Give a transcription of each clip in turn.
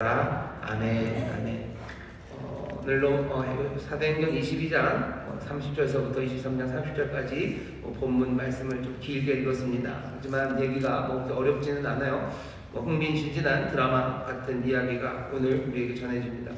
아멘, 아멘. 오늘로 사도행전 22장 30절에서부터 23장 30절까지 본문 말씀을 좀 길게 읽었습니다. 하지만 얘기가 어렵지는 않아요. 흥미진진한 드라마 같은 이야기가 오늘 우리에게 전해집니다.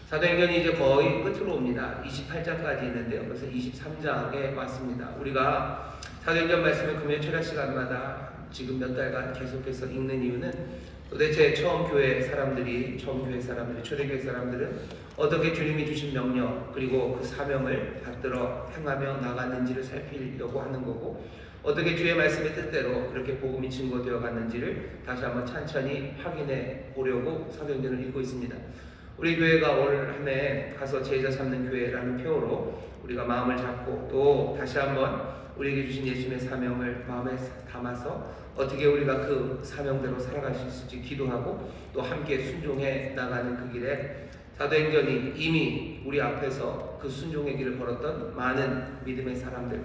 사도행전이 이제 거의 끝으로 옵니다. 28장까지 있는데요. 그래서 23장에 왔습니다. 우리가 사도행전 말씀을 금요일 철학 시간마다 지금 몇 달간 계속해서 읽는 이유는 도대체 처음 교회 사람들이, 초대교회 사람들은 어떻게 주님이 주신 명령 그리고 그 사명을 받들어 행하며 나갔는지를 살피려고 하는 거고, 어떻게 주의 말씀의 뜻대로 그렇게 복음이 증거되어 갔는지를 다시 한번 천천히 확인해 보려고 사도행전을 읽고 있습니다. 우리 교회가 올 한 해 가서 제자 삼는 교회라는 표어로 우리가 마음을 잡고 또 다시 한번 우리에게 주신 예수님의 사명을 마음에 담아서 어떻게 우리가 그 사명대로 살아갈 수 있을지 기도하고 또 함께 순종해 나가는 그 길에 사도행전이 이미 우리 앞에서 그 순종의 길을 걸었던 많은 믿음의 사람들,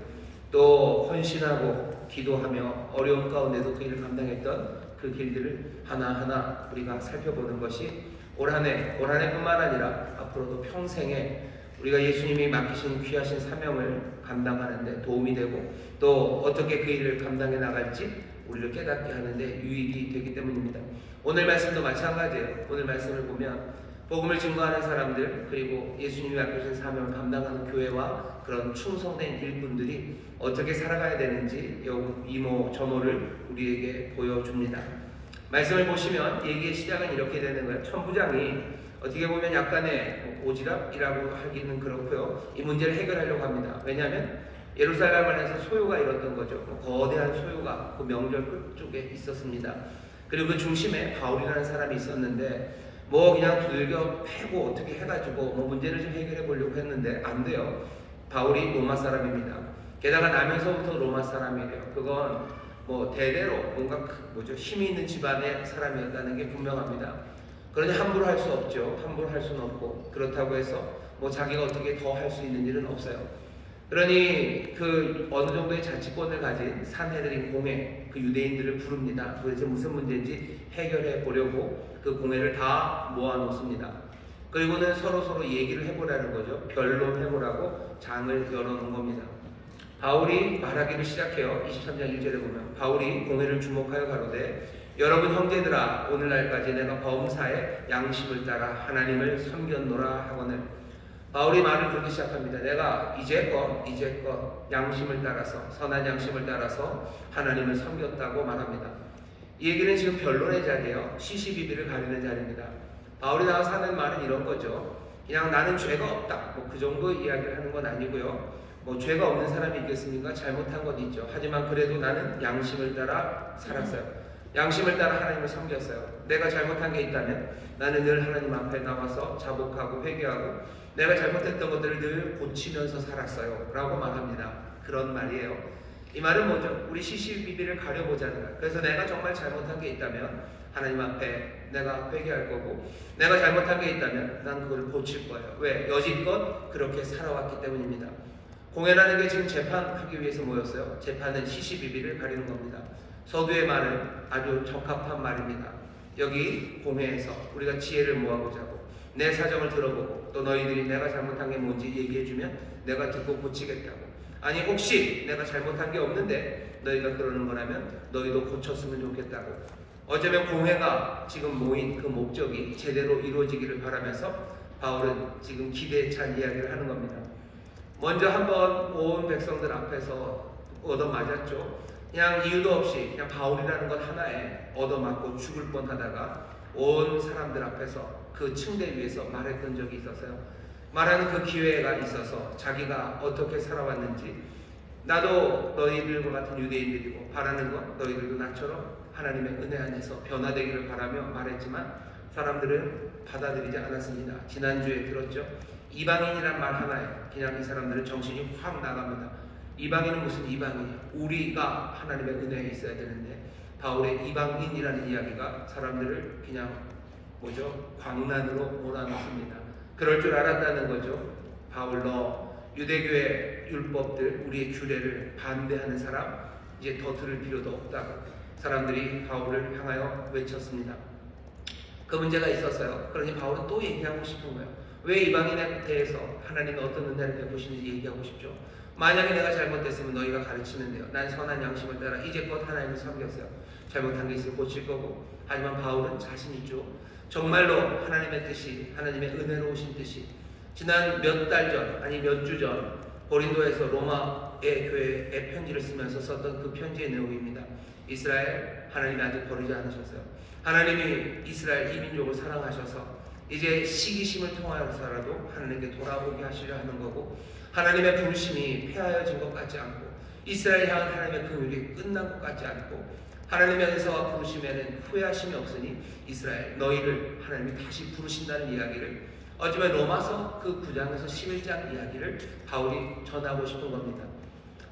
또 헌신하고 기도하며 어려움 가운데도 그 일을 감당했던 그 길들을 하나하나 우리가 살펴보는 것이 올 한 해뿐만 아니라 앞으로도 평생에 우리가 예수님이 맡기신 귀하신 사명을 감당하는데 도움이 되고 또 어떻게 그 일을 감당해 나갈지 우리를 깨닫게 하는데 유익이 되기 때문입니다. 오늘 말씀도 마찬가지예요. 오늘 말씀을 보면 복음을 증거하는 사람들, 그리고 예수님이 맡기신 사명을 감당하는 교회와 그런 충성된 일꾼들이 어떻게 살아가야 되는지 이모 저모를 우리에게 보여줍니다. 말씀을 보시면 얘기의 시작은 이렇게 되는 거예요. 천부장이 어떻게 보면 약간의 오지랖이라고 하기는 그렇고요. 이 문제를 해결하려고 합니다. 왜냐하면 예루살렘 안에서 소요가 일었던 거죠. 거대한 소요가 그 명절 끝쪽에 있었습니다. 그리고 그 중심에 바울이라는 사람이 있었는데 그냥 두들겨 패고 어떻게 해가지고 문제를 좀 해결해 보려고 했는데 안 돼요. 바울이 로마 사람입니다. 게다가 나면서부터 로마 사람이래요. 그건 대대로 뭔가 힘이 있는 집안의 사람이었다는 게 분명합니다. 그러니 함부로 할 수 없죠. 함부로 할 수는 없고, 그렇다고 해서 자기가 어떻게 더 할 수 있는 일은 없어요. 그러니 그 어느 정도의 자치권을 가진 산헤드린 공회, 그 유대인들을 부릅니다. 도대체 무슨 문제인지 해결해 보려고 그 공회를 다 모아 놓습니다. 그리고는 서로 얘기를 해보라는 거죠. 변론해보라고 장을 열어놓은 겁니다. 바울이 말하기를 시작해요. 23장 1절에 보면 바울이 공회를 주목하여 가로되 여러분 형제들아, 오늘날까지 내가 범사에 양심을 따라 하나님을 섬겼노라 하거늘. 바울이 말을 그렇게 시작합니다. 내가 이제껏 양심을 따라서, 선한 양심을 따라서 하나님을 섬겼다고 말합니다. 이 얘기는 지금 변론의 자리예요. 시시비비를 가리는 자리입니다. 바울이 나와서 하는 말은 이런 거죠. 그냥 나는 죄가 없다, 그 정도 이야기를 하는 건 아니고요. 죄가 없는 사람이 있겠습니까? 잘못한 것 있죠. 하지만 그래도 나는 양심을 따라 살았어요. 양심을 따라 하나님을 섬겼어요. 내가 잘못한 게 있다면 나는 늘 하나님 앞에 나와서 자복하고 회개하고 내가 잘못했던 것들을 늘 고치면서 살았어요 라고 말합니다. 그런 말이에요. 이 말은 뭐죠? 우리 시시비비를 가려보자는 거예요. 그래서 내가 정말 잘못한 게 있다면 하나님 앞에 내가 회개할 거고, 내가 잘못한 게 있다면 난 그걸 고칠 거예요. 왜? 여지껏 그렇게 살아왔기 때문입니다. 공회라는 게 지금 재판하기 위해서 모였어요. 재판은 시시비비를 가리는 겁니다. 서두의 말은 아주 적합한 말입니다. 여기 공회에서 우리가 지혜를 모아보자고, 내 사정을 들어보고, 또 너희들이 내가 잘못한 게 뭔지 얘기해주면 내가 듣고 고치겠다고. 아니 혹시 내가 잘못한 게 없는데 너희가 그러는 거라면 너희도 고쳤으면 좋겠다고. 어쩌면 공회가 지금 모인 그 목적이 제대로 이루어지기를 바라면서 바울은 지금 기대에 찬 이야기를 하는 겁니다. 먼저 한번 온 백성들 앞에서 얻어맞았죠. 그냥 이유도 없이 그냥 바울이라는 것 하나에 얻어맞고 죽을 뻔하다가 온 사람들 앞에서 그 층대 위에서 말했던 적이 있었어요. 말하는 그 기회가 있어서 자기가 어떻게 살아왔는지, 나도 너희들과 같은 유대인들이고 바라는 건 너희들도 나처럼 하나님의 은혜 안에서 변화되기를 바라며 말했지만 사람들은 받아들이지 않았습니다. 지난주에 들었죠. 이방인이란 말 하나에 그냥 이 사람들은 정신이 확 나갑니다. 이방인은 무슨 이방인이야? 우리가 하나님의 은혜에 있어야 되는데 바울의 이방인이라는 이야기가 사람들을 그냥 광란으로 몰아넣습니다. 그럴 줄 알았다는 거죠. 바울, 너 유대교의 율법들, 우리의 규례를 반대하는 사람, 이제 더 들을 필요도 없다고 사람들이 바울을 향하여 외쳤습니다. 그 문제가 있었어요. 그러니 바울은 또 얘기하고 싶은 거예요. 왜 이방인에 대해서 하나님이 어떤 은혜를 베푸시는지 얘기하고 싶죠. 만약에 내가 잘못됐으면 너희가 가르치는데요. 난 선한 양심을 따라 이제껏 하나님을 섬겼어요. 잘못한 게 있으면 고칠 거고. 하지만 바울은 자신 있죠. 정말로 하나님의 뜻이, 하나님의 은혜로우신 뜻이 지난 몇 달 전, 아니 몇 주 전 고린도에서 로마의 교회에 편지를 쓰면서 썼던 그 편지의 내용입니다. 이스라엘, 하나님이 아직 버리지 않으셨어요. 하나님이 이스라엘 이민족을 사랑하셔서 이제 시기심을 통하여서라도 하나님께 돌아오게 하시려 하는 거고, 하나님의 부르심이 폐하여진 것 같지 않고 이스라엘 향한 하나님의 긍휼이 끝난 것 같지 않고 하나님에서 부르심에는 후회하심이 없으니 이스라엘 너희를 하나님이 다시 부르신다는 이야기를, 어쩌면 로마서 그 9장에서 11장 이야기를 바울이 전하고 싶은 겁니다.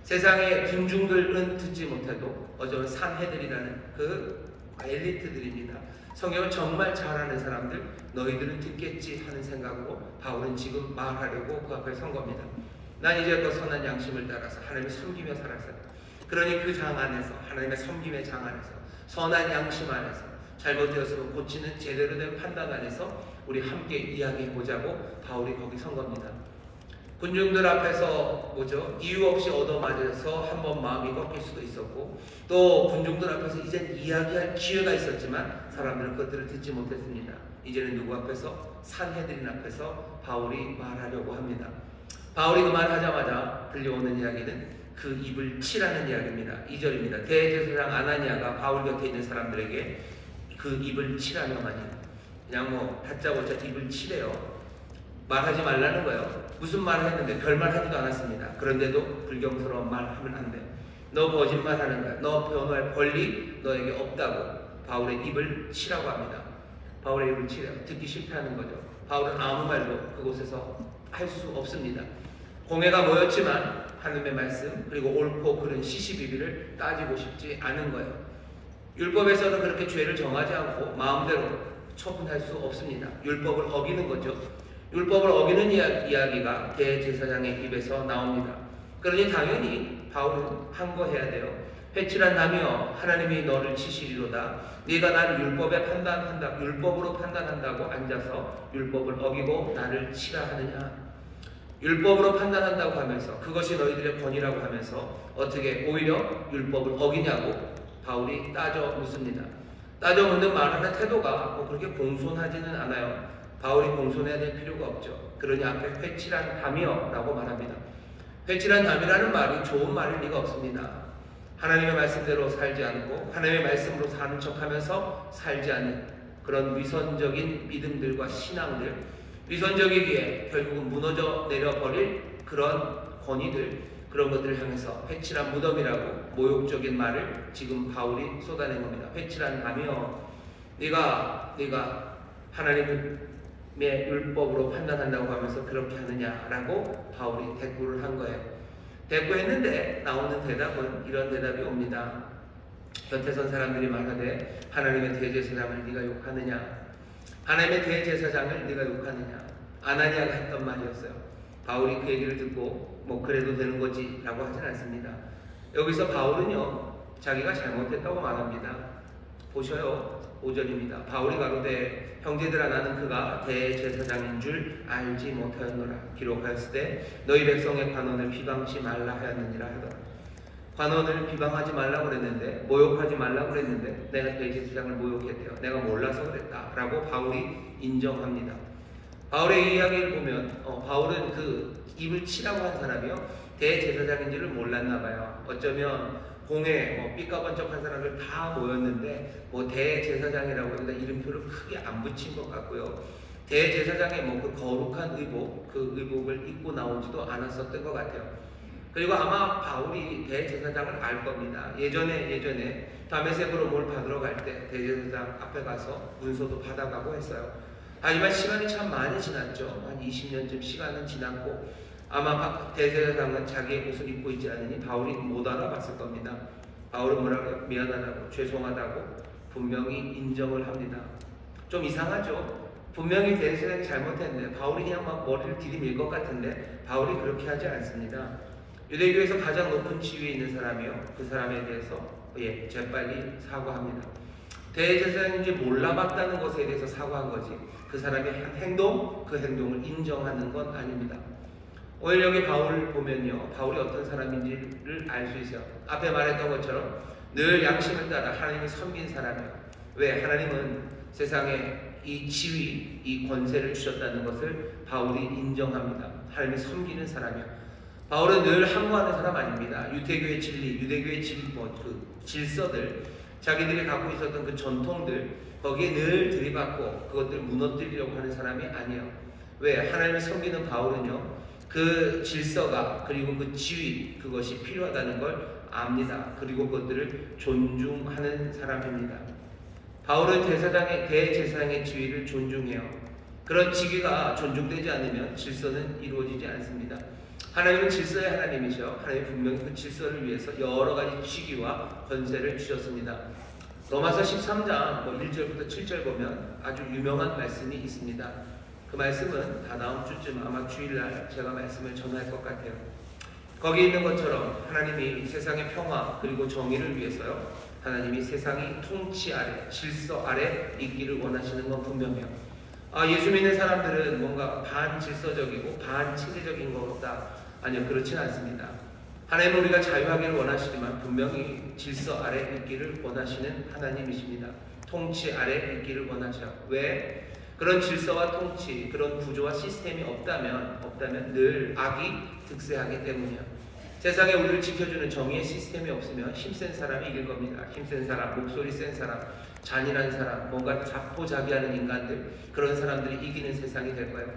세상의 군중들은 듣지 못해도 어쩌면 산헤들이라는 그 엘리트들입니다. 성경을 정말 잘하는 사람들, 너희들은 듣겠지 하는 생각으로 바울은 지금 말하려고 그 앞에 선 겁니다. 난 이제껏 선한 양심을 따라서 하나님을 섬기며 살았어요. 그러니 그 장 안에서, 하나님의 섬김의 장 안에서, 선한 양심 안에서, 잘못되었으면 고치는 제대로 된 판단 안에서 우리 함께 이야기해보자고 바울이 거기 선 겁니다. 군중들 앞에서 이유 없이 얻어맞아서 한번 마음이 꺾일 수도 있었고, 또 군중들 앞에서 이젠 이야기할 기회가 있었지만 사람들은 그것들을 듣지 못했습니다. 이제는 누구 앞에서? 산헤드린 앞에서 바울이 말하려고 합니다. 바울이 그 말하자마자 들려오는 이야기는 그 입을 치라는 이야기입니다. 2절입니다. 대제사장 아나니아가 바울 곁에 있는 사람들에게 그 입을 치라며 하니, 그냥 다짜고짜 입을 치래요. 말하지 말라는 거예요. 무슨 말을 했는데 별말 하지도 않았습니다. 그런데도 불경스러운 말 하면 안 돼. 너 거짓말하는 거야. 너 변호할 권리 너에게 없다고 바울의 입을 치라고 합니다. 바울의 입을 치래요. 듣기 싫다는 거죠. 바울은 아무 말도 그곳에서 할 수 없습니다. 공회가 모였지만 하나님의 말씀 그리고 옳고 그른 시시비비를 따지고 싶지 않은 거예요. 율법에서는 그렇게 죄를 정하지 않고 마음대로 처분할 수 없습니다. 율법을 어기는 거죠. 율법을 어기는 이야기가 대제사장의 입에서 나옵니다. 그러니 당연히 바울은 한 거 해야 돼요. 회칠한 남이여, 하나님이 너를 치시리로다. 네가 나를 율법으로 판단한다고 앉아서 율법을 어기고 나를 치라 하느냐. 율법으로 판단한다고 하면서 그것이 너희들의 권위라고 하면서 어떻게 오히려 율법을 어기냐고 바울이 따져 묻습니다. 따져 묻는 말하는 태도가 그렇게 공손하지는 않아요. 바울이 공손해야 될 필요가 없죠. 그러니 앞에 회칠한 담이여 라고 말합니다. 회칠한 담이라는 말이 좋은 말일 리가 없습니다. 하나님의 말씀대로 살지 않고 하나님의 말씀으로 사는 척하면서 살지 않는 그런 위선적인 믿음들과 신앙들, 위선적이기에 결국은 무너져 내려버릴 그런 권위들, 그런 것들을 향해서 회칠한 무덤이라고 모욕적인 말을 지금 바울이 쏟아낸 겁니다. 회칠한 담이여, 네가 하나님의 율법으로 판단한다고 하면서 그렇게 하느냐라고 바울이 대꾸를 한 거예요. 대꾸했는데 나오는 대답은 이런 대답이 옵니다. 곁에 선 사람들이 말하되 하나님의 대제사장을 네가 욕하느냐, 하나님의 대제사장을 네가 욕하느냐. 아나니아가 했던 말이었어요. 바울이 그 얘기를 듣고 그래도 되는 거지 라고 하진 않습니다. 여기서 바울은요 자기가 잘못했다고 말합니다. 보셔요. 5절입니다. 바울이 가로되 형제들아, 나는 그가 대제사장인 줄 알지 못하였노라. 기록하였을 때 너희 백성의 관원을 비방치 말라 하였느니라 하더라. 관원을 비방하지 말라고 그랬는데, 모욕하지 말라고 그랬는데 내가 대제사장을 모욕했대요. 내가 몰라서 그랬다 라고 바울이 인정합니다. 바울의 이야기를 보면 바울은 그 입을 치라고 한 사람이요 대제사장인지를 몰랐나 봐요. 어쩌면 공회 삐까번쩍한 사람들 다 모였는데 대제사장이라고 여기다 이름표를 크게 안 붙인 것 같고요. 대제사장의 그 거룩한 의복, 그 의복을 입고 나오지도 않았었던 것 같아요. 그리고 아마 바울이 대제사장을 알 겁니다. 예전에 다메섹으로 뭘 받으러 갈 때 대제사장 앞에 가서 문서도 받아가고 했어요. 하지만 시간이 참 많이 지났죠. 한 20년쯤 시간은 지났고 아마 대제사장은 자기의 옷을 입고 있지 않으니 바울이 못 알아봤을 겁니다. 바울은 뭐라고요? 미안하다고, 죄송하다고 분명히 인정을 합니다. 좀 이상하죠? 분명히 대제사장이 잘못했는데 바울이 그냥 머리를 들이밀 것 같은데 바울이 그렇게 하지 않습니다. 유대교에서 가장 높은 지위에 있는 사람이요, 그 사람에 대해서 재빨리 사과합니다. 대제사장인지 몰라봤다는 것에 대해서 사과한 거지, 그 사람의 한 행동, 그 행동을 인정하는 건 아닙니다. 오늘 여기 바울을 보면요, 바울이 어떤 사람인지를 알 수 있어요. 앞에 말했던 것처럼 늘 양심을 따라 하나님을 섬긴 사람이에요. 왜? 하나님은 세상에 이 지위, 이 권세를 주셨다는 것을 바울이 인정합니다. 하나님을 섬기는 사람이에요. 바울은 늘 항거하는 사람 아닙니다. 유대교의 진리, 유대교의 그 질서들, 자기들이 갖고 있었던 그 전통들, 거기에 늘 들이받고 그것들을 무너뜨리려고 하는 사람이 아니에요. 왜? 하나님을 섬기는 바울은요, 그 질서가, 그리고 그 지위, 그것이 필요하다는 걸 압니다. 그리고 그것들을 존중하는 사람입니다. 바울은 대제사장의 지위를 존중해요. 그런 직위가 존중되지 않으면 질서는 이루어지지 않습니다. 하나님은 질서의 하나님이셔. 하나님은 분명히 그 질서를 위해서 여러 가지 직위와 권세를 주셨습니다. 로마서 13장 1절부터 7절 보면 아주 유명한 말씀이 있습니다. 그 말씀은 다 다음 주쯤 아마 주일날 제가 말씀을 전할 것 같아요. 거기 있는 것처럼 하나님이 세상의 평화 그리고 정의를 위해서요, 하나님이 세상이 통치 아래, 질서 아래 있기를 원하시는 건 분명해요. 예수 믿는 사람들은 뭔가 반질서적이고 반체제적인 것 같다. 아니요, 그렇진 않습니다. 하나님은 우리가 자유하기를 원하시지만 분명히 질서 아래 있기를 원하시는 하나님이십니다. 통치 아래 있기를 원하셔요. 왜? 그런 질서와 통치, 그런 구조와 시스템이 없다면 늘 악이 득세하기 때문이에요. 세상에 우리를 지켜주는 정의의 시스템이 없으면 힘센 사람이 이길 겁니다. 힘센 사람, 목소리 센 사람, 잔인한 사람, 뭔가 자포자기하는 인간들, 그런 사람들이 이기는 세상이 될 거예요.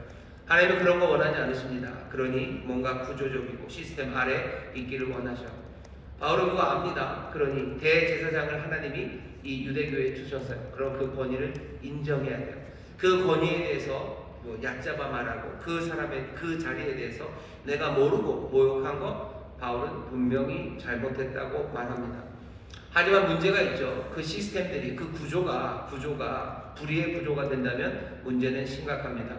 하나님은 그런 거 원하지 않으십니다. 그러니 뭔가 구조적이고 시스템 아래 있기를 원하셔요. 바울은 그거 압니다. 그러니 대제사장을 하나님이 이 유대교에 주셨어요. 그럼 그 권위를 인정해야 돼요. 그 권위에 대해서 얕잡아 말하고 그 사람의 그 자리에 대해서 내가 모르고 모욕한 거 바울은 분명히 잘못했다고 말합니다. 하지만 문제가 있죠. 그 시스템들이, 그 구조가 불의의 구조가 된다면 문제는 심각합니다.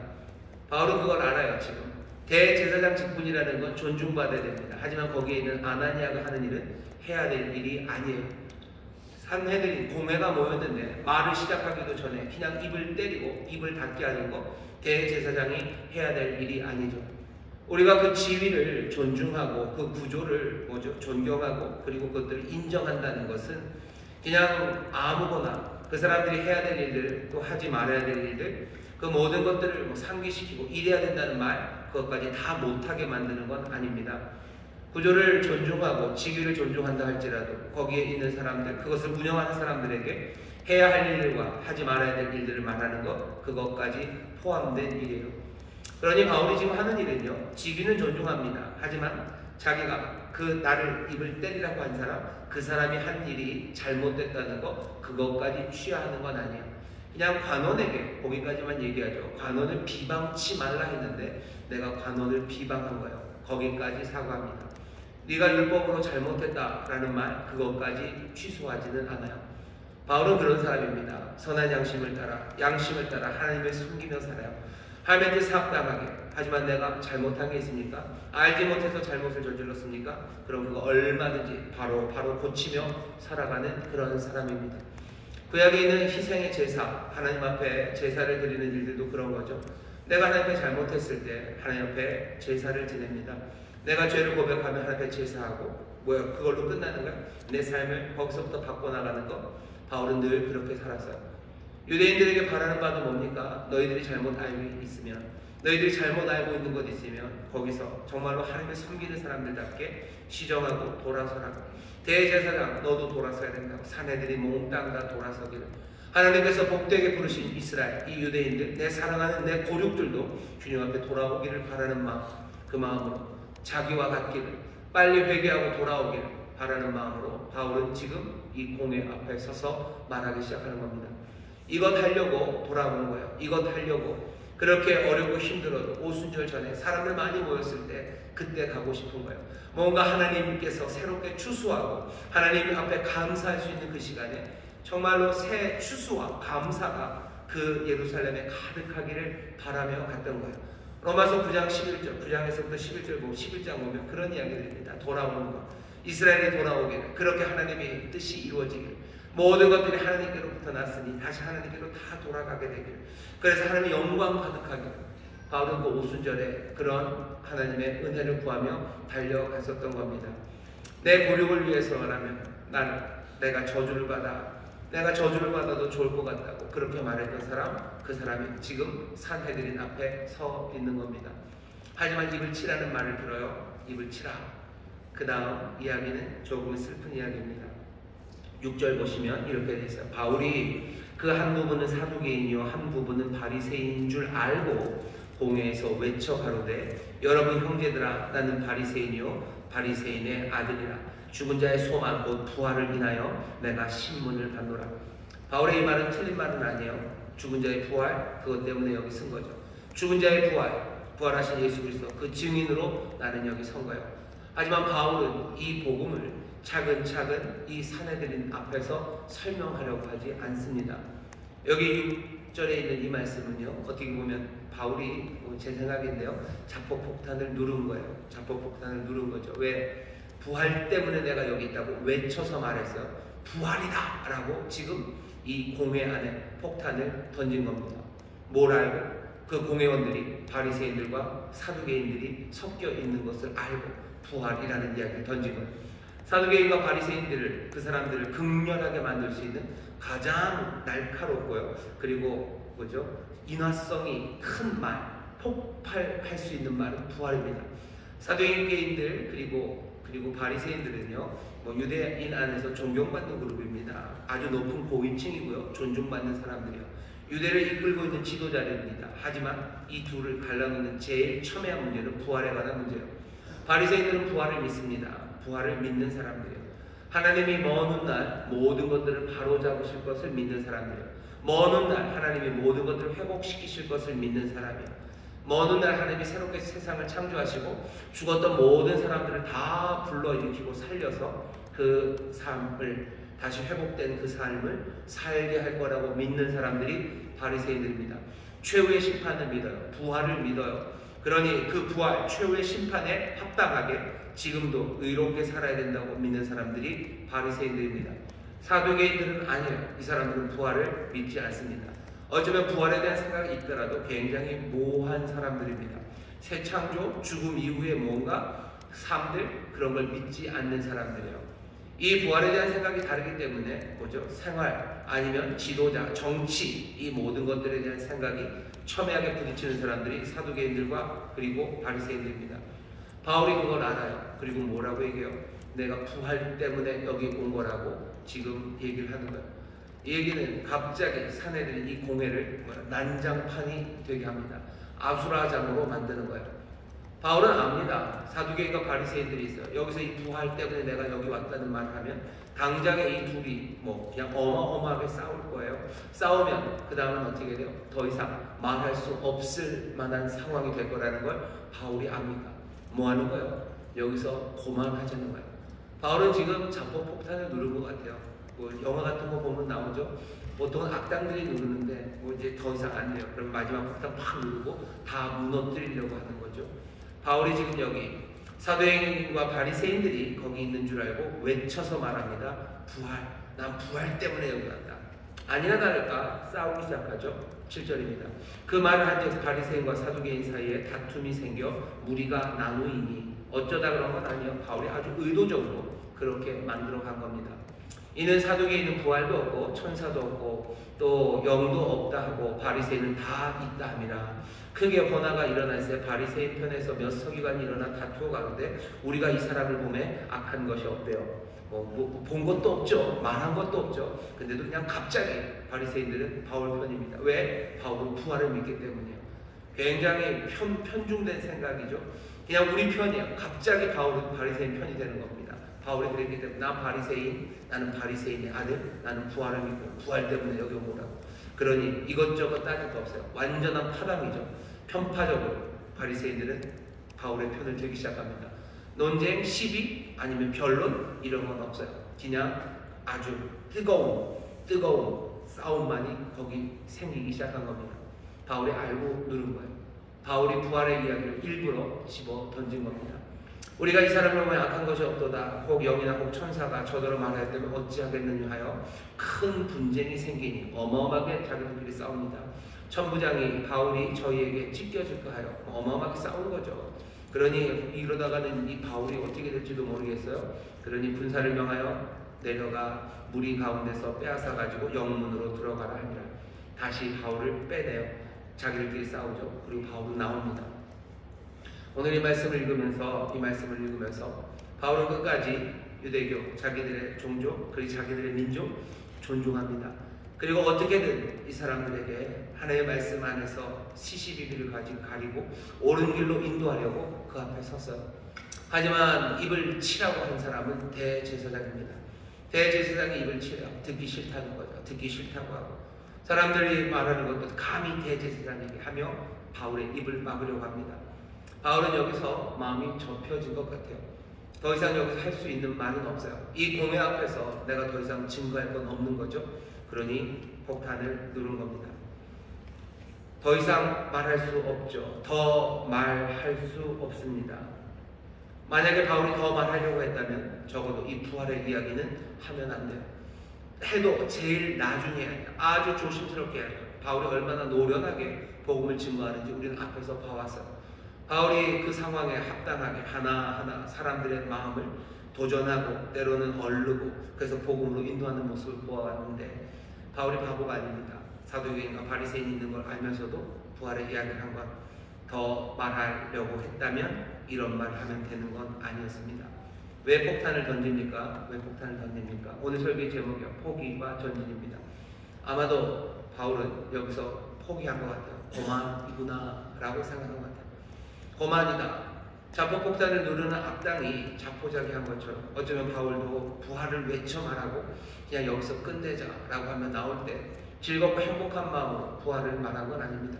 바울은 그걸 알아요. 지금 대제사장 직분이라는 건 존중받아야 됩니다. 하지만 거기에 있는 아나니아가 하는 일은 해야 될 일이 아니에요. 산헤드린 공회가 모였는데 말을 시작하기도 전에 그냥 입을 때리고 입을 닫게 하는 거, 대제사장이 해야 될 일이 아니죠. 우리가 그 지위를 존중하고 그 구조를 존경하고 그리고 그것들을 인정한다는 것은 그냥 아무거나 그 사람들이 해야 될 일들, 또 하지 말아야 될 일들, 그 모든 것들을 상기시키고 이래야 된다는 말, 그것까지 다 못하게 만드는 건 아닙니다. 구조를 존중하고 직위를 존중한다 할지라도 거기에 있는 사람들, 그것을 운영하는 사람들에게 해야 할 일들과 하지 말아야 될 일들을 말하는 것, 그것까지 포함된 일이에요. 그러니 바울이 지금 하는 일은요, 직위는 존중합니다. 하지만 자기가 그 나를 입을 때리라고 한 사람, 그 사람이 한 일이 잘못됐다는 것, 그것까지 취하하는 건 아니에요. 그냥 관원에게 거기까지만 얘기하죠. 관원을 비방치 말라 했는데 내가 관원을 비방한 거예요. 거기까지 사과합니다. 네가 율법으로 잘못했다라는 말, 그것까지 취소하지는 않아요. 바울은 그런 사람입니다. 선한 양심을 따라 하나님을 섬기며 살아요. 하나님께 사악당하게. 하지만 내가 잘못한 게 있습니까? 알지 못해서 잘못을 저질렀습니까? 그럼 그거 얼마든지 바로 고치며 살아가는 그런 사람입니다. 구약에 있는 희생의 제사, 하나님 앞에 제사를 드리는 일들도 그런 거죠. 내가 하나님 앞에 잘못했을 때 하나님 앞에 제사를 지냅니다. 내가 죄를 고백하면 하나님 앞에 제사하고 그걸로 끝나는 거야? 내 삶을 거기서부터 바꿔나가는 거. 바울은 늘 그렇게 살았어요. 유대인들에게 바라는 바도 뭡니까? 너희들이 잘못 알고 있으면, 너희들이 잘못 알고 있는 것 있으면 거기서 정말로 하나님을 섬기는 사람들답게 시정하고 돌아서라고. 대제사장 너도 돌아서야 된다고. 사내들이 몽땅 다 돌아서기를. 하나님께서 복되게 부르신 이스라엘, 이 유대인들, 내 사랑하는 내 고륙들도 주님 앞에 돌아오기를 바라는 마음, 그 마음으로 자기와 같기를, 빨리 회개하고 돌아오기를 바라는 마음으로 바울은 지금 이 공회 앞에 서서 말하기 시작하는 겁니다. 이것 하려고 돌아오는 거예요. 이것 하려고 그렇게 어렵고 힘들어도 오순절 전에 사람들 많이 모였을 때 그때 가고 싶은 거예요. 뭔가 하나님께서 새롭게 추수하고 하나님 앞에 감사할 수 있는 그 시간에 정말로 새 추수와 감사가 그 예루살렘에 가득하기를 바라며 갔던 거예요. 로마서 9장 11절, 9장에서부터 11절 보면 11장 보면 그런 이야기들입니다. 돌아오는 것, 이스라엘이 돌아오기를, 그렇게 하나님의 뜻이 이루어지기를, 모든 것들이 하나님께로부터 났으니 다시 하나님께로 다 돌아가게 되길. 그래서 하나님의 영광 가득하게 바울은 그 오순절에 그런 하나님의 은혜를 구하며 달려갔었던 겁니다. 내 고륙을 위해서라면 내가 저주를 받아도 좋을 것 같다고 그렇게 말했던 사람, 그 사람이 지금 산헤드린 앞에 서 있는 겁니다. 하지만 입을 치라는 말을 들어요. 입을 치라. 그 다음 이야기는 조금 슬픈 이야기입니다. 6절 보시면 이렇게 되어 있어요. 바울이 그 한 부분은 사두개인이요 한 부분은 바리새인인 줄 알고 공회에서 외쳐 가로되 여러분 형제들아 나는 바리새인이요 바리새인의 아들이라 죽은 자의 소망 곧 부활을 인하여 내가 신문을 받노라. 바울의 이 말은 틀린 말은 아니에요. 죽은 자의 부활 그것 때문에 여기 쓴 거죠. 죽은 자의 부활하신 예수 그리스도 그 증인으로 나는 여기 선 거예요. 하지만 바울은 이 복음을 차근차근 이 산헤드린 앞에서 설명하려고 하지 않습니다. 여기 6절에 있는 이 말씀은요, 어떻게 보면 바울이 제 생각인데요, 자폭폭탄을 누른 거예요. 자폭폭탄을 누른 거죠. 왜? 부활 때문에 내가 여기 있다고 외쳐서 말했어요. 부활이다! 라고 지금 이 공회 안에 폭탄을 던진 겁니다. 뭘 알고? 그 공회원들이 바리새인들과 사두개인들이 섞여 있는 것을 알고 부활이라는 이야기를 던진 거예요. 사두개인과 바리새인들을 그 사람들을 극렬하게 만들 수 있는 가장 날카롭고요. 그리고 인화성이 큰 말, 폭발할 수 있는 말은 부활입니다. 사두개인들 그리고 바리새인들은요, 유대인 안에서 존경받는 그룹입니다. 아주 높은 고위층이고요, 존중받는 사람들이요. 유대를 이끌고 있는 지도자들입니다. 하지만 이 둘을 갈라놓는 제일 첨예한 문제는 부활에 관한 문제예요. 바리새인들은 부활을 믿습니다. 부활을 믿는 사람들이에요. 하나님이 먼 훗날 모든 것들을 바로잡으실 것을 믿는 사람들이에요. 먼 훗날 하나님이 모든 것들을 회복시키실 것을 믿는 사람이에요. 먼 훗날 하나님이 새롭게 세상을 창조하시고 죽었던 모든 사람들을 다 불러일으키고 살려서 그 삶을 다시 회복된 그 삶을 살게 할 거라고 믿는 사람들이 바리새인들입니다. 최후의 심판을 믿어요. 부활을 믿어요. 그러니 그 부활, 최후의 심판에 합당하게 지금도 의롭게 살아야 된다고 믿는 사람들이 바리새인들입니다. 사두개인들은 아니에요. 이 사람들은 부활을 믿지 않습니다. 어쩌면 부활에 대한 생각이 있더라도 굉장히 모호한 사람들입니다. 새 창조, 죽음 이후에 뭔가 삶들, 그런 걸 믿지 않는 사람들이에요. 이 부활에 대한 생각이 다르기 때문에 생활 아니면 지도자, 정치 이 모든 것들에 대한 생각이 첨예하게 부딪히는 사람들이 사두개인들과 그리고 바리새인들입니다. 바울이 그걸 알아요. 그리고 뭐라고 얘기해요? 내가 부활 때문에 여기 온 거라고 지금 얘기를 하는 거예요. 이 얘기는 갑자기 산헤드린 이 공회를 난장판이 되게 합니다. 아수라장으로 만드는 거예요. 바울은 압니다. 사두개인과 바리새인들이 있어요. 여기서 이 부활 때문에 내가 여기 왔다는 말을 하면 당장에 이 둘이 그냥 어마어마하게 싸울 거예요. 싸우면 그 다음은 어떻게 돼요? 더 이상 말할 수 없을 만한 상황이 될 거라는 걸 바울이 압니다. 뭐 하는 거예요? 여기서 고만하자는 거예요. 바울은 지금 자폭폭탄을 누른 것 같아요. 영화 같은 거 보면 나오죠. 보통은 악당들이 누르는데 이제 더 이상 안 돼요. 그럼 마지막 폭탄 팍 누르고 다 무너뜨리려고 하는 거죠. 바울이 지금 여기 사도행전과 바리새인들이 거기 있는 줄 알고 외쳐서 말합니다. 부활, 난 부활 때문에 여기 왔다. 아니나 다를까 싸우기 시작하죠. 7절입니다. 그 말을 한 뒤에 바리새인과 사두개인 사이에 다툼이 생겨 무리가 나누이니 어쩌다 그런 건 아니에요. 바울이 아주 의도적으로 그렇게 만들어 간 겁니다. 이는 사두개인은 부활도 없고 천사도 없고 또 영도 없다 하고 바리새인은 다 있다 함이라. 크게 번화가 일어났을 때 바리새인 편에서 몇 서기관이 일어나 다투어 가는데 우리가 이 사람을 보매 악한 것이 없대요. 본 것도 없죠. 말한 것도 없죠. 근데도 그냥 갑자기 바리새인들은 바울 편입니다. 왜? 바울은 부활을 믿기 때문이에요. 굉장히 편중된 생각이죠. 그냥 우리 편이에요. 갑자기 바울은 바리새인 편이 되는 겁니다. 바울이 그랬기 때문에 나 바리새인, 나는 바리새인의 아들, 나는 부활을 믿고 부활 때문에 여기 온 거라고. 그러니 이것저것 따질 거 없어요. 완전한 파당이죠. 편파적으로 바리새인들은 바울의 편을 들기 시작합니다. 논쟁, 시비, 아니면 변론 이런 건 없어요. 그냥 아주 뜨거운 싸움만이 거기 생기기 시작한 겁니다. 바울이 알고 누른 거예요. 바울이 부활의 이야기를 일부러 집어 던진 겁니다. 우리가 이 사람을 보면 악한 것이 없도다. 혹 영이나 혹 천사가 저더러 말하였다면 어찌하겠느냐 하여 큰 분쟁이 생기니 어마어마하게 자기들끼리 싸웁니다. 천부장이 바울이 저희에게 찢겨질까 하여 어마어마하게 싸운 거죠. 그러니 이러다가는 이 바울이 어떻게 될지도 모르겠어요. 그러니 군사를 명하여 내려가 무리 가운데서 빼앗아 가지고 영문으로 들어가라 하니라. 다시 바울을 빼내요. 자기들끼리 싸우죠. 그리고 바울은 나옵니다. 오늘 이 말씀을 읽으면서 바울은 끝까지 유대교, 자기들의 종족, 그리고 자기들의 민족 존중합니다. 그리고 어떻게든 이 사람들에게 하나님의 말씀 안에서 시시비비를 가리고 옳은 길로 인도하려고 그 앞에 섰어요. 하지만 입을 치라고 한 사람은 대제사장입니다. 대제사장이 입을 치래요. 듣기 싫다는 거죠. 듣기 싫다고 하고 사람들이 말하는 것도 감히 대제사장에게 하며 바울의 입을 막으려고 합니다. 바울은 여기서 마음이 접혀진 것 같아요. 더 이상 여기서 할 수 있는 말은 없어요. 이 공회 앞에서 내가 더 이상 증거할 건 없는 거죠. 그러니 폭탄을 누른 겁니다. 더 이상 말할 수 없죠. 더 말할 수 없습니다. 만약에 바울이 더 말하려고 했다면 적어도 이 부활의 이야기는 하면 안 돼요. 해도 제일 나중에 해야 돼요. 아주 조심스럽게 해야 돼요. 바울이 얼마나 노련하게 복음을 증거하는지 우리는 앞에서 봐왔어요. 바울이 그 상황에 합당하게 하나하나 사람들의 마음을 도전하고 때로는 얼르고 그래서 복음으로 인도하는 모습을 보아왔는데 바울이 바보가 아닙니다. 사도행전과 바리새인 있는 걸 알면서도 부활의 이야기를 한 것 더 말하려고 했다면 이런 말 하면 되는 건 아니었습니다. 왜 폭탄을 던집니까? 왜 폭탄을 던집니까? 오늘 설교의 제목이 포기와 전진입니다. 아마도 바울은 여기서 포기한 것 같아요. 고만이구나 라고 생각한 것 같아요. 고만이다. 자폭폭탄을 누르는 악당이 자포자기한 것처럼 어쩌면 바울도 부활을 외쳐 말하고 그냥 여기서 끝내자 라고 하면 나올 때 즐겁고 행복한 마음으로 부활을 말한 건 아닙니다.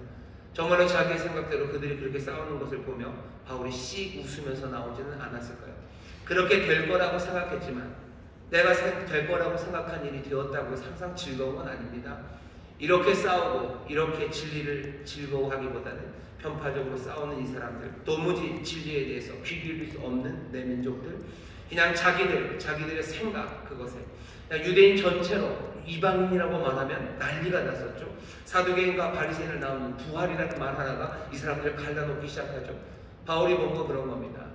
정말로 자기의 생각대로 그들이 그렇게 싸우는 것을 보며 바울이 씩 웃으면서 나오지는 않았을 거예요. 그렇게 될 거라고 생각했지만 내가 될 거라고 생각한 일이 되었다고 항상 즐거운 건 아닙니다. 이렇게 싸우고 이렇게 진리를 즐거워하기보다는 편파적으로 싸우는 이 사람들, 도무지 진리에 대해서 귀 기울일 수 없는 내 민족들, 그냥 자기들의 생각 그것에 그냥 유대인 전체로 이방인이라고 말하면 난리가 났었죠. 사두개인과 바리새인을 나오는 부활이라는 말 하나가 이 사람들을 갈라놓기 시작하죠. 바울이 뭔가 그런 겁니다.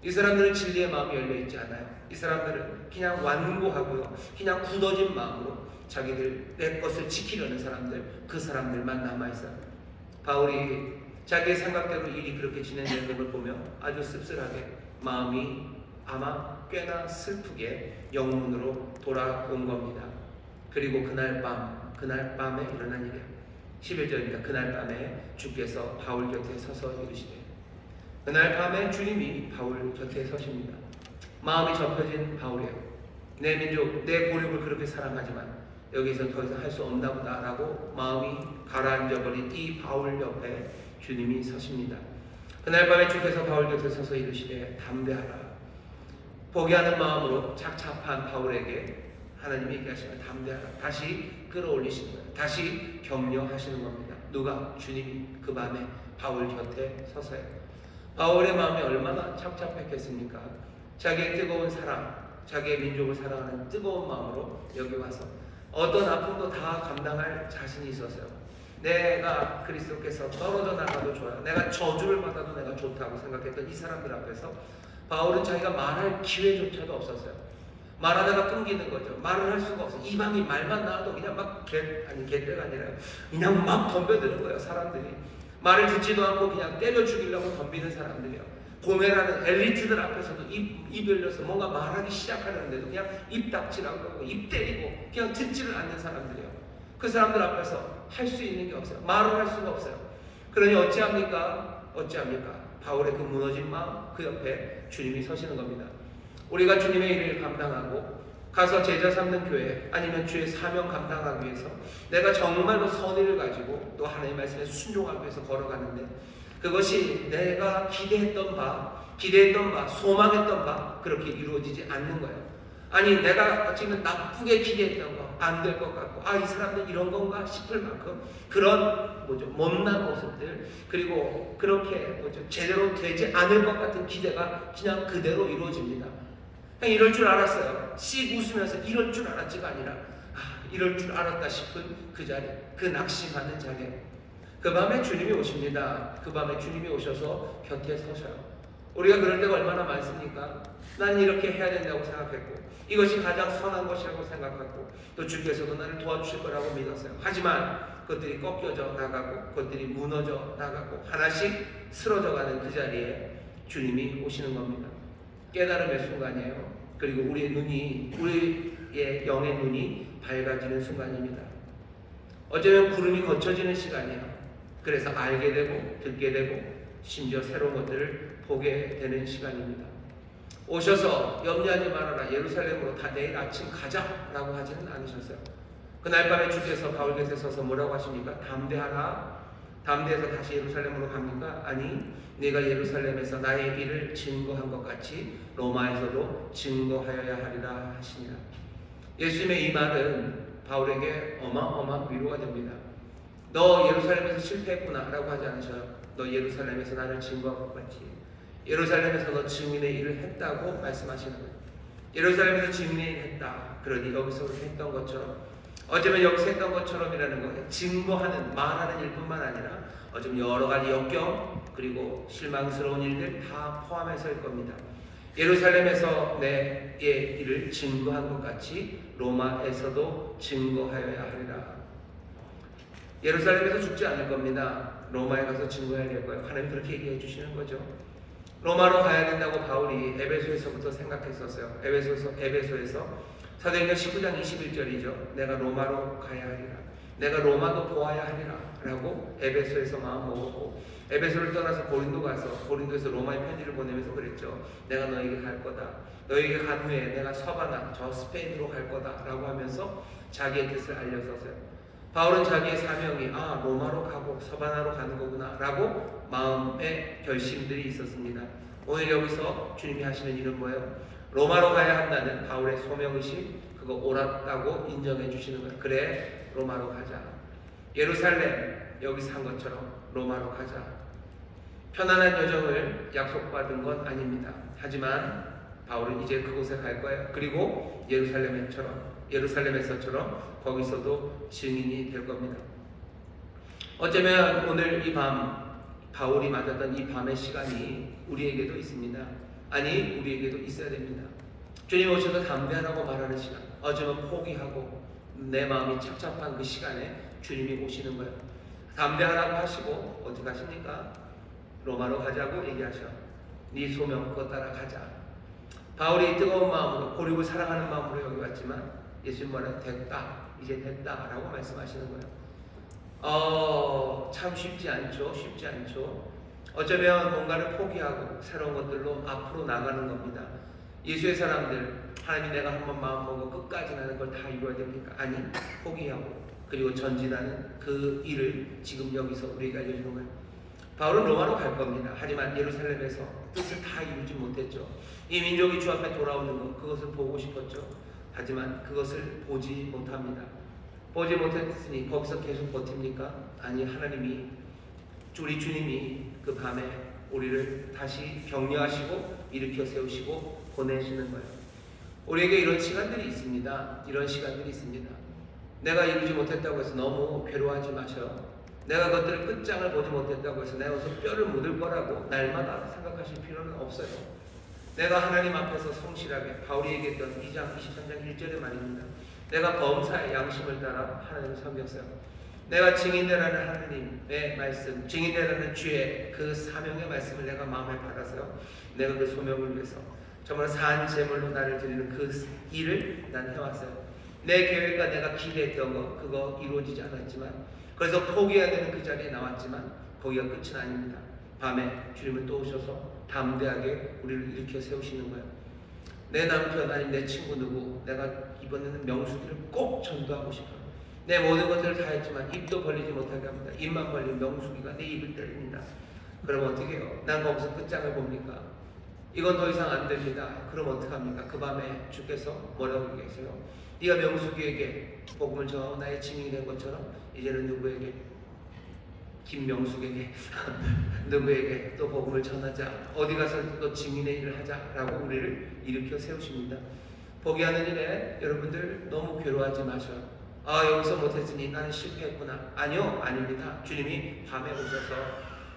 이 사람들은 진리의 마음이 열려있지 않아요. 이 사람들은 그냥 완고하고요, 그냥 굳어진 마음으로 자기들 내 것을 지키려는 사람들, 그 사람들만 남아있어요. 바울이 자기의 생각대로 일이 그렇게 진행되는 걸 보며 아주 씁쓸하게 마음이 아마 꽤나 슬프게 영문으로 돌아온 겁니다. 그리고 그날 밤에 일어난 일이에요. 11절입니다. 그날 밤에 주께서 바울 곁에 서서 이르시되, 그날 밤에 주님이 바울 곁에 서십니다. 마음이 접혀진 바울이에요. 내 민족, 내 고륙을 그렇게 사랑하지만 여기서 더 이상 할 수 없나 보다라고 마음이 가라앉아버린 이 바울 옆에 주님이 서십니다. 그날 밤에 주께서 바울 곁에 서서 이르시되 담대하라. 포기하는 마음으로 착잡한 바울에게 하나님이 얘기하시면 담대하라. 다시 끌어올리시는 거예요. 다시 격려하시는 겁니다. 누가? 주님이 그 밤에 바울 곁에 서서요. 바울의 마음이 얼마나 착잡했겠습니까? 자기의 뜨거운 사랑, 자기의 민족을 사랑하는 뜨거운 마음으로 여기 와서 어떤 아픔도 다 감당할 자신이 있었어요. 내가 그리스도께서 떨어져 나가도 좋아요. 내가 저주를 받아도 내가 좋다고 생각했던 이 사람들 앞에서 바울은 자기가 말할 기회조차도 없었어요. 말하다가 끊기는 거죠. 말을 할 수가 없어요. 이방인 말만 나와도 그냥 막 개떼가 아니라 그냥 막 덤벼드는 거예요. 사람들이 말을 듣지도 않고 그냥 때려 죽이려고 덤비는 사람들이요. 공회라는 엘리트들 앞에서도 입 열려서 뭔가 말하기 시작하는데도 그냥 입 닥치라고 하고 입 때리고 그냥 듣지를 않는 사람들이요. 그 사람들 앞에서 할 수 있는 게 없어요. 말을 할 수가 없어요. 그러니 어찌합니까? 바울의 그 무너진 마음, 그 옆에 주님이 서시는 겁니다. 우리가 주님의 일을 감당하고 가서 제자 삼는 교회 아니면 주의 사명 감당하기 위해서 내가 정말로 선의를 가지고 또 하나님의 말씀에 순종하기 위해서 걸어가는데 그것이 내가 기대했던 바, 소망했던 바 그렇게 이루어지지 않는 거예요. 아니 내가 지금 나쁘게 기대했던 거 안 될 것 같고 이 사람들 이런 건가 싶을 만큼 그런 못난 모습들 그리고 그렇게 제대로 되지 않을 것 같은 기대가 그냥 그대로 이루어집니다. 그냥 이럴 줄 알았어요. 씩 웃으면서 이럴 줄 알았지가 아니라 이럴 줄 알았다 싶은 그 자리, 그 낙심하는 자리에 그 밤에 주님이 오십니다. 그 밤에 주님이 오셔서 곁에 서셔요. 우리가 그럴 때가 얼마나 많습니까? 난 이렇게 해야 된다고 생각했고 이것이 가장 선한 것이라고 생각하고 또 주께서도 나를 도와주실 거라고 믿었어요. 하지만 그것들이 꺾여져 나가고 그것들이 무너져 나가고 하나씩 쓰러져가는 그 자리에 주님이 오시는 겁니다. 깨달음의 순간이에요. 그리고 우리의 영의 눈이 밝아지는 순간입니다. 어쩌면 구름이 걷혀지는 시간이에요. 그래서 알게 되고 듣게 되고 심지어 새로운 것들을 보게 되는 시간입니다. 오셔서 염려하지 말아라 예루살렘으로 다 내일 아침 가자라고 하지는 않으셨어요. 그날 밤에 주께서 바울 곁에 서서 뭐라고 하십니까? 담대하라. 담대해서 다시 예루살렘으로 갑니까? 아니 네가 예루살렘에서 나의 일을 증거한 것 같이 로마에서도 증거하여야 하리라 하시니라. 예수님의 이 말은 바울에게 어마어마한 위로가 됩니다. 너 예루살렘에서 실패했구나 라고 하지 않으셔요. 너 예루살렘에서 나를 증거한 것 같이 예루살렘에서 너 증인의 일을 했다고 말씀하시는 거예요. 예루살렘에서 증인의 일을 했다. 그러니 여기서 그렇게 했던 것처럼 어쩌면 여기서 했던 것처럼이라는 거예요. 증거하는, 말하는 일뿐만 아니라 어쩌면 여러 가지 역경 그리고 실망스러운 일들 다 포함해서일 겁니다. 예루살렘에서 내 일을 증거한 것 같이 로마에서도 증거하여야 하리라. 예루살렘에서 죽지 않을 겁니다. 로마에 가서 증거해야 될 거예요. 하나님 그렇게 얘기해 주시는 거죠. 로마로 가야 된다고 바울이 에베소에서부터 생각했었어요. 에베소에서 사도행전 19장 21절이죠. 내가 로마로 가야 하리라. 내가 로마도 보아야 하리라. 라고 에베소에서 마음 먹었고 에베소를 떠나서 고린도 가서 고린도에서 로마에 편지를 보내면서 그랬죠. 내가 너에게 갈 거다. 너에게 간 후에 내가 서바나 저 스페인으로 갈 거다. 라고 하면서 자기의 뜻을 알렸었어요. 바울은 자기의 사명이 로마로 가고 서바나로 가는 거구나 라고 마음의 결심들이 있었습니다. 오늘 여기서 주님이 하시는 일은 뭐예요? 로마로 가야 한다는 바울의 소명의식 그거 옳았다고 인정해 주시는 거예요. 그래 로마로 가자. 예루살렘 여기서 한 것처럼 로마로 가자. 편안한 여정을 약속받은 건 아닙니다. 하지만 바울은 이제 그곳에 갈 거예요. 그리고 예루살렘에서처럼 거기서도 증인이 될 겁니다. 어쩌면 오늘 이 밤 바울이 맞았던 이 밤의 시간이 우리에게도 있습니다. 아니 우리에게도 있어야 됩니다. 주님 오셔서 담대하라고 말하는 시간, 어쩌면 포기하고 내 마음이 착잡한 그 시간에 주님이 오시는 거예요. 담대하라고 하시고 어떻게 하십니까? 로마로 가자고 얘기하셔. 네 소명 그거 따라 가자. 바울이 뜨거운 마음으로 고립을 사랑하는 마음으로 여기 왔지만 예수님 말은 됐다 이제 됐다 라고 말씀하시는 거예요. 참 쉽지 않죠. 어쩌면 뭔가를 포기하고 새로운 것들로 앞으로 나가는 겁니다. 예수의 사람들 하나님 내가 한번 마음먹어 끝까지 나는 걸 다 이루어야 됩니까? 아니 포기하고 그리고 전진하는 그 일을 지금 여기서 우리에게 알려주는 거예요. 바울은 로마로 갈 겁니다. 하지만 예루살렘에서 뜻을 다 이루지 못했죠. 이 민족이 주 앞에 돌아오는 것 그것을 보고 싶었죠. 하지만 그것을 보지 못합니다. 보지 못했으니 거기서 계속 버팁니까? 아니 하나님이 우리 주님이 그 밤에 우리를 다시 격려하시고 일으켜 세우시고 보내시는 거예요. 우리에게 이런 시간들이 있습니다. 내가 이루지 못했다고 해서 너무 괴로워하지 마셔요. 내가 그것들을 끝장을 보지 못했다고 해서 내가 무슨 뼈를 묻을 거라고 날마다 생각하실 필요는 없어요. 내가 하나님 앞에서 성실하게 바울이 얘기했던 2장 23장 1절의 말입니다. 내가 범사의 양심을 따라 하나님을 섬겼어요. 내가 증인되라는 하나님의 말씀, 증인되라는 주의 그 사명의 말씀을 내가 마음에 받아서요. 내가 그 소명을 위해서 정말 산 제물로 나를 드리는 그 일을 난 해왔어요. 내 계획과 내가 기대했던 거 그거 이루어지지 않았지만 그래서 포기해야 되는 그 자리에 나왔지만 거기가 끝은 아닙니다. 밤에 주님은 또 오셔서 담대하게 우리를 일으켜 세우시는 거예요. 내 남편 아니면 내 친구 누구 내가 이번에는 명수들을 꼭 전도하고 싶어요. 내 모든 것들을 다 했지만 입도 벌리지 못하게 합니다. 입만 벌리면 명수기가 내 입을 때립니다. 그럼 어떻게 해요? 난 거기서 끝장을 봅니까? 이건 더 이상 안 됩니다. 그럼 어떡합니까? 그 밤에 주께서 뭐라고 계세요? 네가 명숙에게 복음을 전하고 나의 증인이 된 것처럼 이제는 누구에게? 김명숙에게 누구에게 또 복음을 전하자. 어디 가서 또 증인의 일을 하자라고 우리를 일으켜 세우십니다. 포기하는 일에 여러분들 너무 괴로워하지 마셔요. 아, 여기서 못했으니 나는 실패했구나. 아니요, 아닙니다. 주님이 밤에 오셔서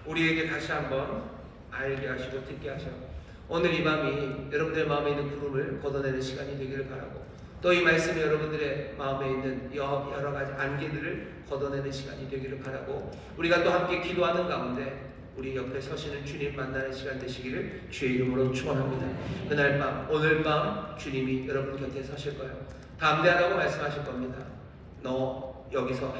우리에게 다시 한번 알게 하시고 듣게 하셔요. 오늘 이 밤이 여러분들의 마음에 있는 구름을 걷어내는 시간이 되기를 바라고, 또 이 말씀이 여러분들의 마음에 있는 여러 가지 안개들을 걷어내는 시간이 되기를 바라고, 우리가 또 함께 기도하는 가운데 우리 옆에 서시는 주님 만나는 시간 되시기를 주의 이름으로 축원합니다. 그날 밤, 오늘 밤 주님이 여러분 곁에 서실 거예요. 담대하라고 말씀하실 겁니다. 너 여기서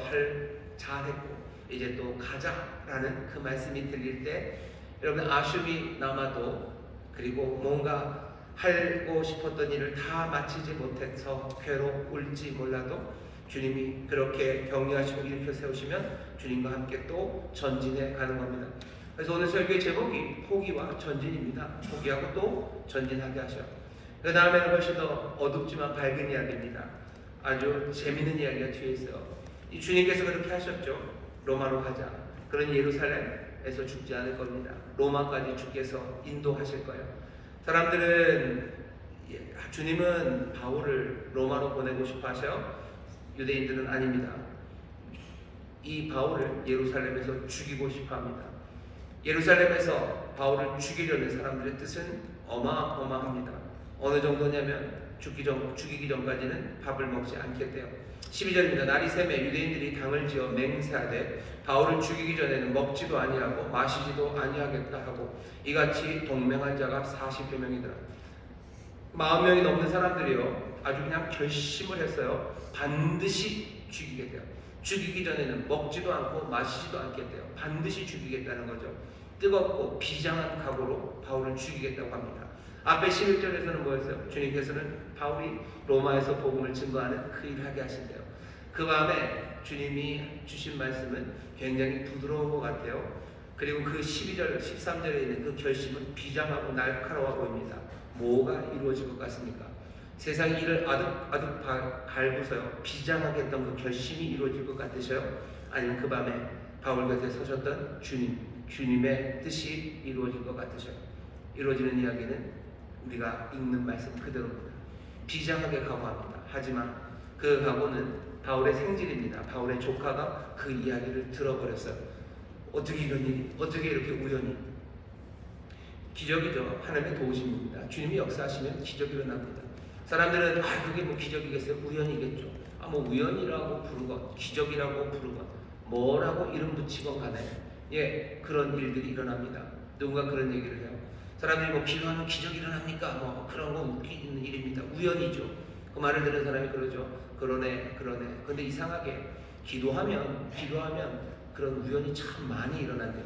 잘했고 이제 또 가자라는 그 말씀이 들릴 때 여러분 아쉬움이 남아도, 그리고 뭔가 하고 싶었던 일을 다 마치지 못해서 괴로울지 몰라도 주님이 그렇게 격려하시고 일으켜 세우시면 주님과 함께 또 전진해 가는 겁니다. 그래서 오늘 설교의 제목이 포기와 전진입니다. 포기하고 또 전진하게 하셔. 그 다음에는 훨씬 더 어둡지만 밝은 이야기입니다. 아주 재밌는 이야기가 뒤에 있어요. 이 주님께서 그렇게 하셨죠. 로마로 가자. 그러니 예루살렘에서 죽지 않을 겁니다. 로마까지 주께서 인도하실 거예요. 사람들은 주님은 바울을 로마로 보내고 싶어 하셔. 유대인들은 아닙니다. 이 바울을 예루살렘에서 죽이고 싶어 합니다. 예루살렘에서 바울을 죽이려는 사람들의 뜻은 어마어마합니다. 어느 정도냐면 죽이기 전까지는 밥을 먹지 않겠대요. 12절입니다. 날이 새매 유대인들이 당을 지어 맹세하되 바울을 죽이기 전에는 먹지도 아니하고 마시지도 아니하겠다 하고, 이같이 동맹한 자가 40여 명이더라. 40명이 넘는 사람들이요, 아주 그냥 결심을 했어요. 반드시 죽이겠대요. 죽이기 전에는 먹지도 않고 마시지도 않겠대요. 반드시 죽이겠다는 거죠. 뜨겁고 비장한 각오로 바울을 죽이겠다고 합니다. 앞에 11절에서는 뭐였어요? 주님께서는 바울이 로마에서 복음을 증거하는 그 일을 하게 하신대요. 그 밤에 주님이 주신 말씀은 굉장히 부드러운 것 같아요. 그리고 그 12절, 13절에 있는 그 결심은 비장하고 날카로워 보입니다. 뭐가 이루어질 것 같습니까? 세상이 이를 아득아득 갈고서요, 비장하게 했던 그 결심이 이루어질 것 같으셔요? 아니면 그 밤에 바울 곁에 서셨던 주님의 뜻이 이루어질 것 같으셔요? 이루어지는 이야기는 우리가 읽는 말씀 그대로입니다. 비장하게 각오합니다. 하지만 그 각오는 바울의 생질입니다. 바울의 조카가 그 이야기를 들어버렸어요. 어떻게 이런 일이, 어떻게 이렇게 우연히. 기적이죠. 하나님의 도우심입니다. 주님이 역사하시면 기적이 일어납니다. 사람들은 그게 뭐 기적이겠어요? 우연이겠죠. 뭐 우연이라고 부르건 기적이라고 부르건 뭐라고 이름 붙이건 간에 그런 일들이 일어납니다. 누군가 그런 얘기를 해요. 사람들이 뭐 기도하면 기적이 일어납니까? 뭐 그런 거 웃기는 일입니다. 우연이죠. 그 말을 들은 사람이 그러죠. 그러네. 근데 이상하게 기도하면 그런 우연이 참 많이 일어난대요.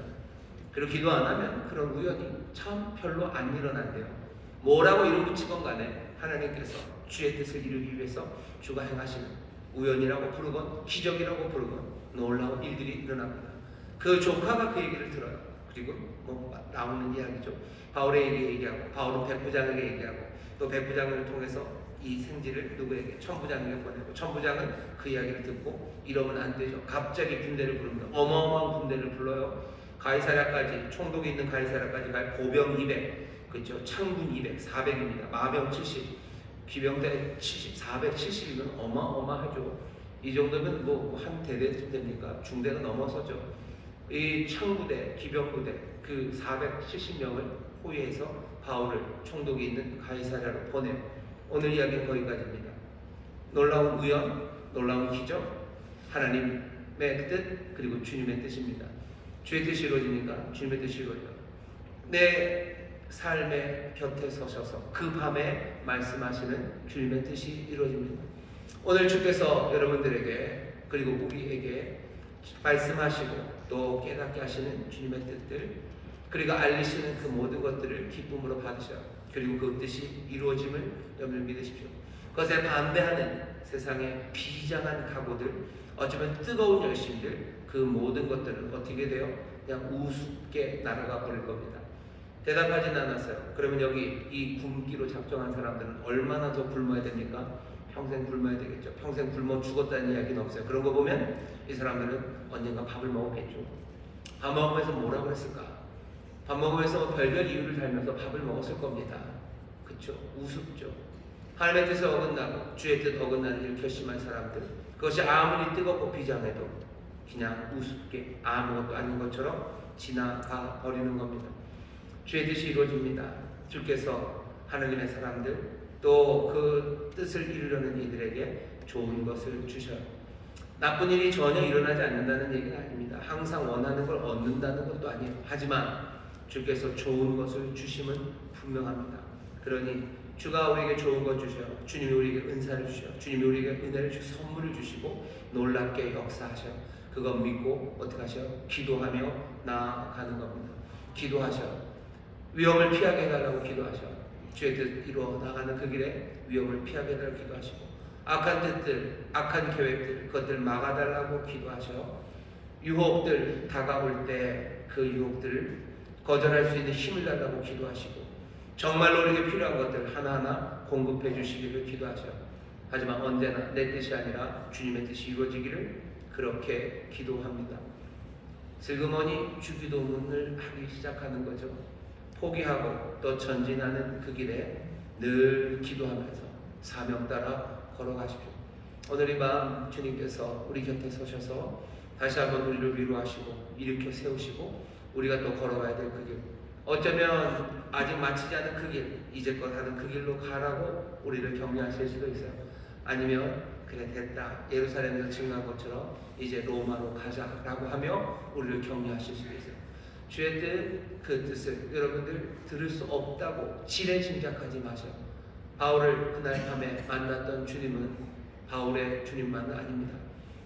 그리고 기도 안 하면 그런 우연이 참 별로 안 일어난대요. 뭐라고 이름 붙이건 간에 하나님께서 주의 뜻을 이루기 위해서 주가 행하시는, 우연이라고 부르건 기적이라고 부르건 놀라운 일들이 일어납니다. 그 조카가 그 얘기를 들어요. 그리고 뭐 나오는 이야기죠. 바울에게 얘기하고, 바울은 백부장에게 얘기하고, 또 백부장을 통해서 이 생지를 누구에게? 천부장에게 보내고, 천부장은 그 이야기를 듣고 이러면 안 되죠. 갑자기 군대를 부릅니다. 어마어마한 군대를 불러요. 가이사랴까지, 총독이 있는 가이사랴까지 갈 보병 200, 그렇죠? 창군 200, 400입니다. 마병 70, 기병대 70, 470이면 어마어마하죠. 이 정도면 뭐 한 대대쯤 됩니까? 중대가 넘어서죠. 이 창부대, 기병부대 그 470명을 호위해서 바울을 총독이 있는 가이사랴로 보내요. 오늘 이야기는 거기까지입니다. 놀라운 우연, 놀라운 기적, 하나님의 뜻, 그리고 주님의 뜻입니다. 주의 뜻이 이루어지니까 주님의 뜻이 이루어져요. 내 삶의 곁에 서셔서 그 밤에 말씀하시는 주님의 뜻이 이루어집니다. 오늘 주께서 여러분들에게, 그리고 우리에게 말씀하시고 또 깨닫게 하시는 주님의 뜻들, 그리고 알리시는 그 모든 것들을 기쁨으로 받으셔요. 그리고 그 뜻이 이루어짐을 여러분 믿으십시오. 그것에 반대하는 세상의 비장한 각오들, 어쩌면 뜨거운 열심들, 그 모든 것들은 어떻게 돼요? 그냥 우습게 날아가 버릴 겁니다. 대답하진 않았어요. 그러면 여기 이 굶기로 작정한 사람들은 얼마나 더 굶어야 됩니까? 평생 굶어야 되겠죠. 평생 굶어 죽었다는 이야기는 없어요. 그런 거 보면 이 사람들은 언젠가 밥을 먹었겠죠. 밥 먹으면서 뭐라고 그랬을까? 밥 먹으면서 별별 이유를 달면서 밥을 먹었을 겁니다. 그쵸? 우습죠. 하나님의 뜻을 어긋나고 주의 뜻 어긋나는 일을 결심한 사람들, 그것이 아무리 뜨겁고 비장해도 그냥 우습게 아무것도 아닌 것처럼 지나가 버리는 겁니다. 주의 뜻이 이루어집니다. 주께서 하나님의 사람들 또 그 뜻을 이루려는 이들에게 좋은 것을 주셔요. 나쁜 일이 전혀 일어나지 않는다는 얘기가 아닙니다. 항상 원하는 걸 얻는다는 것도 아니에요. 하지만 주께서 좋은 것을 주심은 분명합니다. 그러니 주가 우리에게 좋은 것 주셔요. 주님이 우리에게 은사를 주셔요. 주님이 우리에게 은혜를 주셔 선물을 주시고 놀랍게 역사하셔요. 그거 믿고 어떻게 하셔요? 기도하며 나아가는 겁니다. 기도하셔요. 위험을 피하게 해달라고 기도하셔요. 주의 뜻 이루어 나가는 그 길에 위험을 피하게 해달라고 기도하시고, 악한 뜻들, 악한 계획들, 그것들 막아달라고 기도하셔요. 유혹들 다가올 때 그 유혹들을 거절할 수 있는 힘을 달라고 기도하시고, 정말로 우리에게 필요한 것들 하나하나 공급해 주시기를 기도하셔요. 하지만 언제나 내 뜻이 아니라 주님의 뜻이 이루어지기를 그렇게 기도합니다. 슬그머니 주기도문을 하기 시작하는 거죠. 포기하고 또 전진하는 그 길에 늘 기도하면서 사명 따라 걸어가십시오. 오늘 이 밤 주님께서 우리 곁에 서셔서 다시 한번 우리를 위로하시고 일으켜 세우시고 우리가 또 걸어가야 될 그 길, 어쩌면 아직 마치지 않은 그 길, 이제껏 하는 그 길로 가라고 우리를 격려하실 수도 있어요. 아니면 그래 됐다, 예루살렘에서 증거한 것처럼 이제 로마로 가자라고 하며 우리를 격려하실 수도 있어요. 주의 뜻, 그 뜻을 여러분들 들을 수 없다고 지레짐작하지 마세요. 바울을 그날 밤에 만났던 주님은 바울의 주님만은 아닙니다.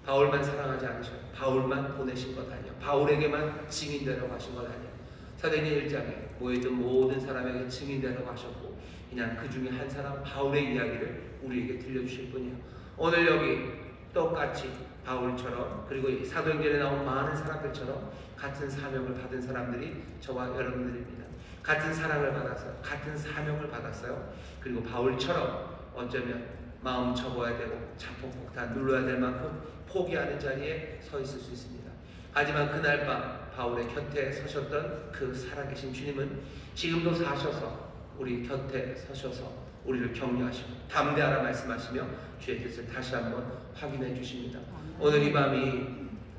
바울만 사랑하지 않으셔요. 바울만 보내신 것 아니에요. 바울에게만 증인되라고 하신 것 아니에요. 사도행전 1장에 모여있던 모든 사람에게 증인되라고 하셨고, 그냥 그 중에 한 사람 바울의 이야기를 우리에게 들려주실 뿐이에요. 오늘 여기 똑같이 바울처럼, 그리고 이 사도행전에 나온 많은 사람들처럼 같은 사명을 받은 사람들이 저와 여러분들입니다. 같은 사랑을 받았어요. 같은 사명을 받았어요. 그리고 바울처럼 어쩌면 마음 접어야 되고 자폭폭탄 눌러야 될 만큼 포기하는 자리에 서 있을 수 있습니다. 하지만 그날 밤 바울의 곁에 서셨던 그 살아계신 주님은 지금도 사셔서 우리 곁에 서셔서 우리를 격려하시고 담대하라 말씀하시며 주의 뜻을 다시 한번 확인해 주십니다. 오늘 이 밤이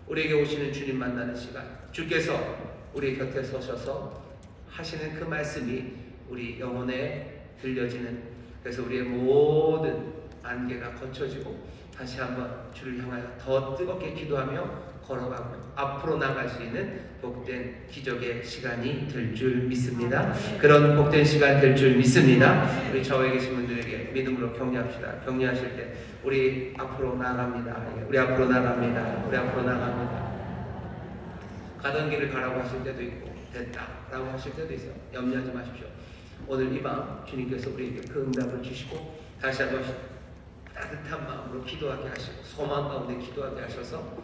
우리에게 오시는 주님 만나는 시간, 주께서 우리 곁에 서셔서 하시는 그 말씀이 우리 영혼에 들려지는, 그래서 우리의 모든 안개가 거쳐지고 다시 한번 주를 향하여 더 뜨겁게 기도하며 걸어가고 앞으로 나갈 수 있는 복된 기적의 시간이 될 줄 믿습니다. 그런 복된 시간 될 줄 믿습니다. 우리 저에 계신 분들에게 믿음으로 격려합시다. 격려하실 때 우리 앞으로 나갑니다. 우리 앞으로 나갑니다. 우리 앞으로 나갑니다. 가던 길을 가라고 하실 때도 있고 됐다 라고 하실 때도 있어요. 염려하지 마십시오. 오늘 이 밤 주님께서 우리에게 그 응답을 주시고 다시 한번 따뜻한 마음으로 기도하게 하시고 소망 가운데 기도하게 하셔서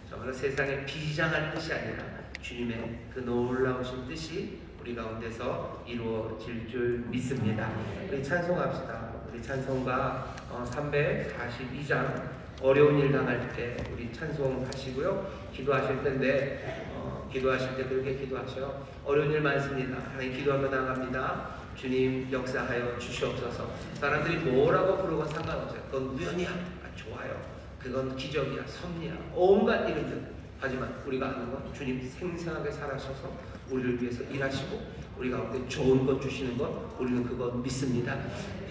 정말 세상에 비장한 뜻이 아니라 주님의 그 놀라우신 뜻이 우리 가운데서 이루어질 줄 믿습니다. 우리 찬송합시다. 우리 찬송가 342장 어려운 일 당할 때 우리 찬송하시고요. 기도하실 텐데 기도하실 때 그렇게 기도하셔요. 어려운 일 많습니다. 하나님 기도하며 나갑니다. 주님 역사하여 주시옵소서. 사람들이 뭐라고 부르건 상관없어요. 그건 우연이야, 좋아요. 그건 기적이야, 섭리야, 온갖 이름들. 하지만 우리가 아는 건 주님 생생하게 살아셔서 우리를 위해서 일하시고 우리 가운데 좋은 것 주시는 것, 우리는 그거 믿습니다.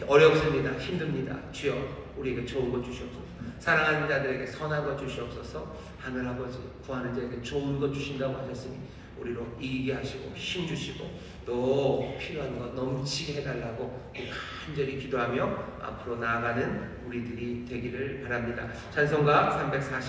어렵습니다, 힘듭니다. 주여 우리에게 좋은 것 주시옵소서. 사랑하는 자들에게 선한 것 주시옵소서. 하늘아버지 구하는 자에게 좋은 것 주신다고 하셨으니 우리로 이기게 하시고 힘 주시고 또 필요한 것 넘치게 해달라고 간절히 기도하며 앞으로 나아가는 우리들이 되기를 바랍니다. 찬송가 340